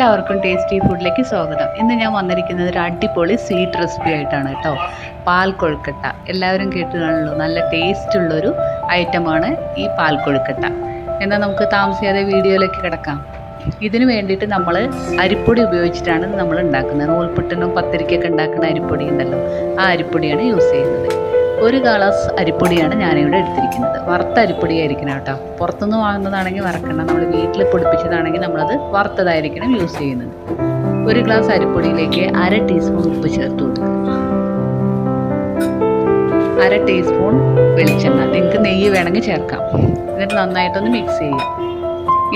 എല്ലാവർക്കും ടേസ്റ്റി ഫുഡിലേക്ക് സ്വാഗതം. ഇന്ന് ഞാൻ വന്നിരിക്കുന്നത് ഒരു അടിപൊളി സ്വീറ്റ് റെസിപ്പി ആയിട്ടാണ് കേട്ടോ. പാൽ കൊഴുക്കട്ട എല്ലാവരും കേട്ട് കാണുള്ളൂ. നല്ല ടേസ്റ്റ് ഉള്ളൊരു ഐറ്റമാണ് ഈ പാൽ കൊഴുക്കട്ട. എന്നാൽ നമുക്ക് താമസിയാതെ വീഡിയോയിലേക്ക് കിടക്കാം. ഇതിന് വേണ്ടിയിട്ട് നമ്മൾ അരിപ്പൊടി ഉപയോഗിച്ചിട്ടാണ് നമ്മൾ ഉണ്ടാക്കുന്നത്. നൂൽപുട്ടിനും പത്തിരിക്കൊക്കെ ഉണ്ടാക്കുന്ന അരിപ്പൊടി ഉണ്ടല്ലോ, ആ അരിപ്പൊടിയാണ് യൂസ് ചെയ്യുന്നത്. ഒരു ഗ്ലാസ് അരിപ്പൊടിയാണ് ഞാനിവിടെ എടുത്തിരിക്കുന്നത്. വറുത്ത അരിപ്പൊടി ആയിരിക്കണം കേട്ടോ. പുറത്തുനിന്ന് വാങ്ങുന്നതാണെങ്കിൽ വറക്കണം, നമ്മൾ വീട്ടിൽ പൊടിപ്പിച്ചതാണെങ്കിൽ നമ്മളത് വറുത്തതായിരിക്കണം യൂസ് ചെയ്യുന്നത്. ഒരു ഗ്ലാസ് അരിപ്പൊടിയിലേക്ക് 1/2 ടീസ്പൂൺ ഉപ്പ് ചേർത്ത് കൊടുക്കുക. 1/2 ടീസ്പൂൺ വെളിച്ചെണ്ണ, നിങ്ങൾക്ക് നെയ്യ് വേണമെങ്കിൽ ചേർക്കാം. എന്നിട്ട് നന്നായിട്ടൊന്ന് മിക്സ് ചെയ്യുക.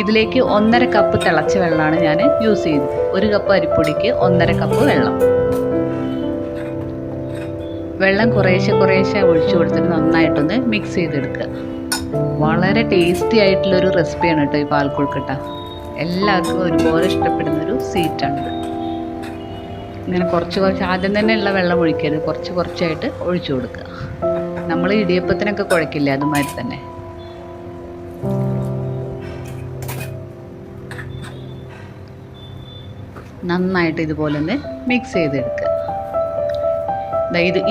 ഇതിലേക്ക് 1.5 കപ്പ് തിളച്ച വെള്ളമാണ് ഞാൻ യൂസ് ചെയ്തത്. 1 കപ്പ് അരിപ്പൊടിക്ക് 1.5 കപ്പ് വെള്ളം. വെള്ളം കുറേശ്ശെ ഒഴിച്ചു കൊടുത്തിട്ട് നന്നായിട്ടൊന്ന് മിക്സ് ചെയ്തെടുക്കുക. വളരെ ടേസ്റ്റി ആയിട്ടുള്ളൊരു റെസിപ്പിയാണ് കേട്ടോ ഈ പാൽ കൊഴുക്കട്ട. എല്ലാവർക്കും ഒരുപോലെ ഇഷ്ടപ്പെടുന്നൊരു സ്വീറ്റാണിത്. ഇങ്ങനെ കുറച്ച് ആദ്യം തന്നെ ഉള്ള വെള്ളം ഒഴിക്കരുത്, കുറച്ചായിട്ട് ഒഴിച്ചു കൊടുക്കുക. നമ്മൾ ഇടിയപ്പത്തിനൊക്കെ കുഴക്കില്ല, അതുമാതിരി തന്നെ. നന്നായിട്ട് ഇതുപോലെ ഒന്ന് മിക്സ് ചെയ്തെടുക്കുക.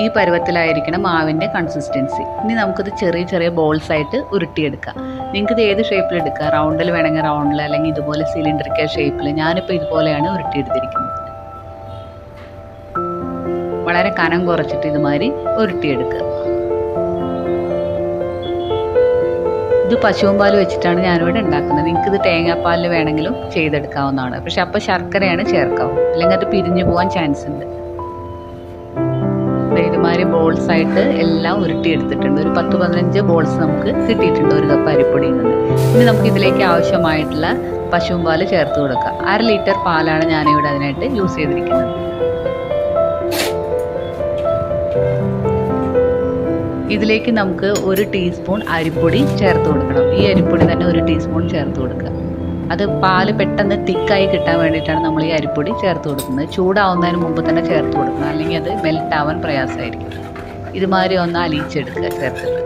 ഈ പരുവത്തിലായിരിക്കണം മാവിൻ്റെ കൺസിസ്റ്റൻസി. ഇനി നമുക്കിത് ചെറിയ ബോൾസ് ആയിട്ട് ഉരുട്ടിയെടുക്കാം. നിങ്ങൾക്കിത് ഏത് ഷേപ്പിൽ എടുക്കാം, റൗണ്ടിൽ വേണമെങ്കിൽ റൗണ്ടിൽ, അല്ലെങ്കിൽ ഇതുപോലെ സിലിണ്ടറിക്കൽ ഷേപ്പിൽ. ഞാനിപ്പോൾ ഇതുപോലെയാണ് ഉരുട്ടിയെടുത്തിരിക്കുന്നത്. വളരെ കനം കുറച്ചിട്ട് ഇതുമാതിരി ഉരുട്ടിയെടുക്കുക. ഇത് പശുവും പാൽ വെച്ചിട്ടാണ് ഞാനിവിടെ ഉണ്ടാക്കുന്നത്. നിങ്ങൾക്കിത് തേങ്ങാപ്പാലിൽ വേണമെങ്കിലും ചെയ്തെടുക്കാവുന്നതാണ്. പക്ഷെ അപ്പോൾ ശർക്കരയാണ് ചേർക്കാവും, അല്ലെങ്കിൽ അത് പിരിഞ്ഞു പോകാൻ ചാൻസ് ഉണ്ട്. ഇതുമാതിരി ബോൾസ് ആയിട്ട് എല്ലാം ഉരുട്ടിയെടുത്തിട്ടുണ്ട്. ഒരു 10-15 ബോൾസ് നമുക്ക് കിട്ടിയിട്ടുണ്ട് 1 കപ്പ് അരിപ്പൊടിയിൽ നിന്ന്. ഇനി നമുക്ക് ഇതിലേക്ക് ആവശ്യമായിട്ടുള്ള പശുവും പാൽ ചേർത്ത് കൊടുക്കുക. 1/2 ലിറ്റർ പാലാണ് ഞാനിവിടെ അതിനായിട്ട് യൂസ് ചെയ്തിരിക്കുന്നത്. ഇതിലേക്ക് നമുക്ക് 1 ടീസ്പൂൺ അരിപ്പൊടി ചേർത്ത് കൊടുക്കണം. ഈ അരിപ്പൊടി തന്നെ 1 ടീസ്പൂൺ ചേർത്ത് കൊടുക്കുക. അത് പാല് പെട്ടെന്ന് തിക്കായി കിട്ടാൻ വേണ്ടിയിട്ടാണ് നമ്മൾ ഈ അരിപ്പൊടി ചേർത്ത് കൊടുക്കുന്നത്. ചൂടാവുന്നതിന് മുമ്പ് തന്നെ ചേർത്ത് കൊടുക്കണം, അല്ലെങ്കിൽ അത് മെൽറ്റ് ആവാൻ പ്രയാസമായിരിക്കും. ഇതുമാതിരി ഒന്ന് അലിയിച്ചെടുക്കുക ചേർത്തിട്ട്.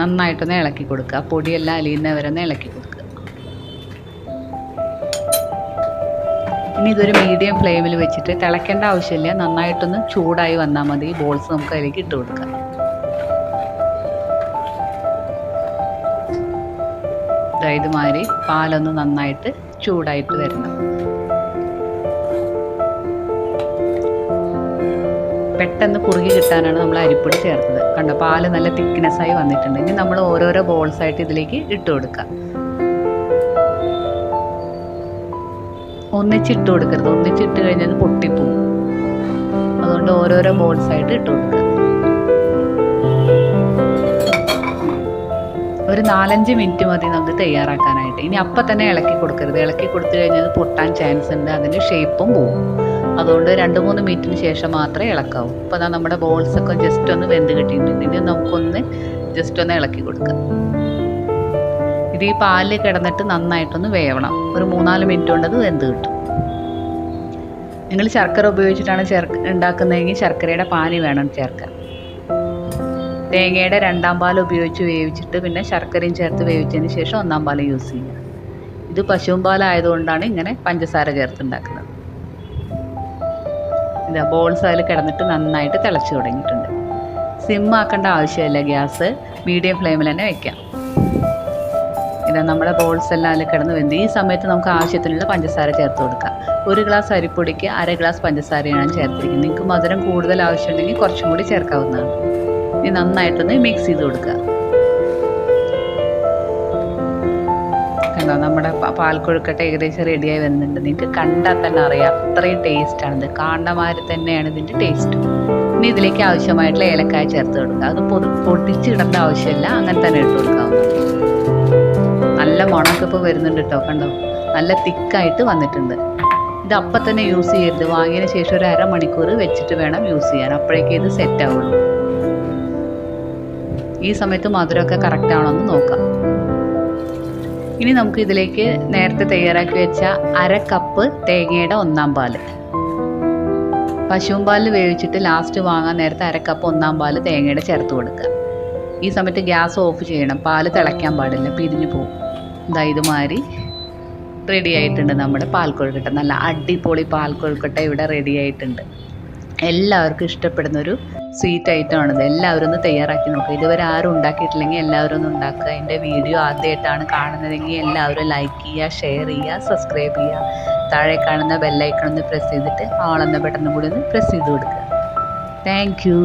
നന്നായിട്ടൊന്ന് ഇളക്കി കൊടുക്കുക. പൊടിയെല്ലാം അലിയുന്നവരെ ഒന്ന് ഇളക്കി കൊടുക്കുക. ഇനി ഇതൊരു മീഡിയം ഫ്ലെയിമിൽ വെച്ചിട്ട് തിളയ്ക്കേണ്ട ആവശ്യമില്ല, നന്നായിട്ടൊന്ന് ചൂടായി വന്നാൽ മതി. ബോൾസ് നമുക്ക് അതിലേക്ക് ഇട്ട് കൊടുക്കാം. ഇതുമാതിരി പാലൊന്ന് നന്നായിട്ട് ചൂടായിട്ട് വരണം. പെട്ടെന്ന് കുറുകി കിട്ടാനാണ് നമ്മൾ അരിപ്പൊടി ചേർത്തത്. കണ്ടോ, പാല് നല്ല തിക്നെസ്സായി വന്നിട്ടുണ്ട്. ഇനി നമ്മൾ ഓരോരോ ബോൾസായിട്ട് ഇതിലേക്ക് ഇട്ട് കൊടുക്കാം. ഒന്നിച്ചിട്ട് കൊടുക്കരുത്, ഒന്നിച്ചിട്ട് കഴിഞ്ഞാൽ പൊട്ടിപ്പോവും. അതുകൊണ്ട് ഓരോരോ ബോൾസായിട്ട് ഇട്ട് കൊടുക്കുക. ഒരു 4-5 മിനിറ്റ് മതി നമുക്ക് തയ്യാറാക്കാനായിട്ട്. ഇനി അപ്പം തന്നെ ഇളക്കി കൊടുക്കരുത്. ഇളക്കി കൊടുത്തു കഴിഞ്ഞാൽ പൊട്ടാൻ ചാൻസ് ഉണ്ട്, അതിന് ഷേപ്പും പോവും. അതുകൊണ്ട് 2-3 മിനിറ്റിന് ശേഷം മാത്രമേ ഇളക്കാവൂ. അപ്പോൾ അതാ നമ്മുടെ ബോൾസൊക്കെ ജസ്റ്റ് ഒന്ന് വെന്ത് കിട്ടിയിട്ടുണ്ട്. ഇനി നമുക്കൊന്ന് ജസ്റ്റ് ഒന്ന് ഇളക്കി കൊടുക്കാം. ഇത് ഈ പാലിൽ കിടന്നിട്ട് നന്നായിട്ടൊന്ന് വേവണം. ഒരു 3-4 മിനിറ്റ് കൊണ്ട് അത് വെന്ത് കിട്ടും. നിങ്ങൾ ശർക്കര ഉപയോഗിച്ചിട്ടാണ് ഉണ്ടാക്കുന്നതെങ്കിൽ ശർക്കരയുടെ പാനി വേണം ചേർക്കാൻ. തേങ്ങയുടെ 2ാം പാൽ ഉപയോഗിച്ച് വേവിച്ചിട്ട് പിന്നെ ശർക്കരയും ചേർത്ത് വേവിച്ചതിന് ശേഷം 1ാം പാൽ യൂസ് ചെയ്യുക. ഇത് പശുവും പാലായതുകൊണ്ടാണ് ഇങ്ങനെ പഞ്ചസാര ചേർത്തുണ്ടാക്കുന്നത്. ഇതാ ബോൾസ് അതിൽ കിടന്നിട്ട് നന്നായിട്ട് തിളച്ച് തുടങ്ങിയിട്ടുണ്ട്. സിമ്മാക്കേണ്ട ആവശ്യമില്ല, ഗ്യാസ് മീഡിയം ഫ്ലെയിമിൽ തന്നെ വയ്ക്കാം. ഇതാ നമ്മുടെ ബോൾസ് എല്ലാം അതിൽ കിടന്ന് വെന്ത്. ഈ സമയത്ത് നമുക്ക് ആവശ്യത്തിനുള്ള പഞ്ചസാര ചേർത്ത് കൊടുക്കാം. 1 ഗ്ലാസ് അരിപ്പൊടിക്ക് 1/2 ഗ്ലാസ് പഞ്ചസാരയാണ് ചേർത്തിരിക്കുന്നത്. നിങ്ങൾക്ക് മധുരം കൂടുതൽ ആവശ്യമുണ്ടെങ്കിൽ കുറച്ചും കൂടി ചേർക്കാവുന്നതാണ്. ഇനി നന്നായിട്ടൊന്ന് മിക്സ് ചെയ്ത് കൊടുക്കുക. കണ്ടോ, നമ്മുടെ പാൽ കൊഴുക്കട്ട ഏകദേശം റെഡിയായി വരുന്നുണ്ട്. നിങ്ങൾക്ക് കണ്ടാൽ തന്നെ അറിയാം, അത്രയും ടേസ്റ്റാണിത്. കാണുന്നമാതിരി തന്നെയാണ് ഇതിൻ്റെ ടേസ്റ്റ്. ഇനി ഇതിലേക്ക് ആവശ്യമായിട്ടുള്ള ഏലക്കായ ചേർത്ത് കൊടുക്കുക. അത് പൊടിച്ചിടേണ്ട ആവശ്യമില്ല, അങ്ങനെ തന്നെ ഇട്ട് കൊടുക്കാവുന്നതാണ്. നല്ല മണമൊക്കെ ഇപ്പോൾ വരുന്നുണ്ട് കേട്ടോ. കണ്ടോ, നല്ല തിക്കായിട്ട് വന്നിട്ടുണ്ട്. ഇത് അപ്പം തന്നെ യൂസ് ചെയ്യരുത്. വാങ്ങിയതിന് ശേഷം ഒരു 1/2 മണിക്കൂർ വെച്ചിട്ട് വേണം യൂസ് ചെയ്യാൻ. അപ്പോഴേക്കും ഇത് സെറ്റ് ആവുള്ളൂ. ഈ സമയത്ത് മധുരമൊക്കെ കറക്റ്റ് ആണോന്ന് നോക്കാം. ഇനി നമുക്ക് ഇതിലേക്ക് നേരത്തെ തയ്യാറാക്കി വെച്ച 1/2 കപ്പ് തേങ്ങയുടെ 1ാം പാല്, പശുവും പാലിൽ വേവിച്ചിട്ട് ലാസ്റ്റ് വാങ്ങാൻ നേരത്തെ 1/2 കപ്പ് 1ാം പാല് തേങ്ങയുടെ ചേർത്ത് കൊടുക്കുക. ഈ സമയത്ത് ഗ്യാസ് ഓഫ് ചെയ്യണം, പാല് തിളയ്ക്കാൻ പാടില്ല, പിരിഞ്ഞു പോകും. ഇതാ ഇതുമാതിരി റെഡി ആയിട്ടുണ്ട് നമ്മുടെ പാൽക്കൊഴുക്കട്ട. നല്ല അടിപൊളി പാൽക്കൊഴുക്കട്ട ഇവിടെ റെഡി ആയിട്ടുണ്ട്. എല്ലാവർക്കും ഇഷ്ടപ്പെടുന്ന ഒരു സ്വീറ്റ് ഐറ്റമാണിത്. എല്ലാവരും ഒന്ന് തയ്യാറാക്കി നോക്കുക. ഇതുവരെ ആരും ഉണ്ടാക്കിയിട്ടില്ലെങ്കിൽ എല്ലാവരും ഒന്ന് ഉണ്ടാക്കുക. എൻ്റെ വീഡിയോ ആദ്യമായിട്ടാണ് കാണുന്നതെങ്കിൽ എല്ലാവരും ലൈക്ക് ചെയ്യുക, ഷെയർ ചെയ്യുക, സബ്സ്ക്രൈബ് ചെയ്യുക. താഴെ കാണുന്ന ബെല്ലൈക്കൺ ഒന്ന് പ്രസ് ചെയ്തിട്ട് ആളെന്ന ബട്ടണും കൂടി ഒന്ന് പ്രസ് ചെയ്ത് കൊടുക്കുക. Thank you.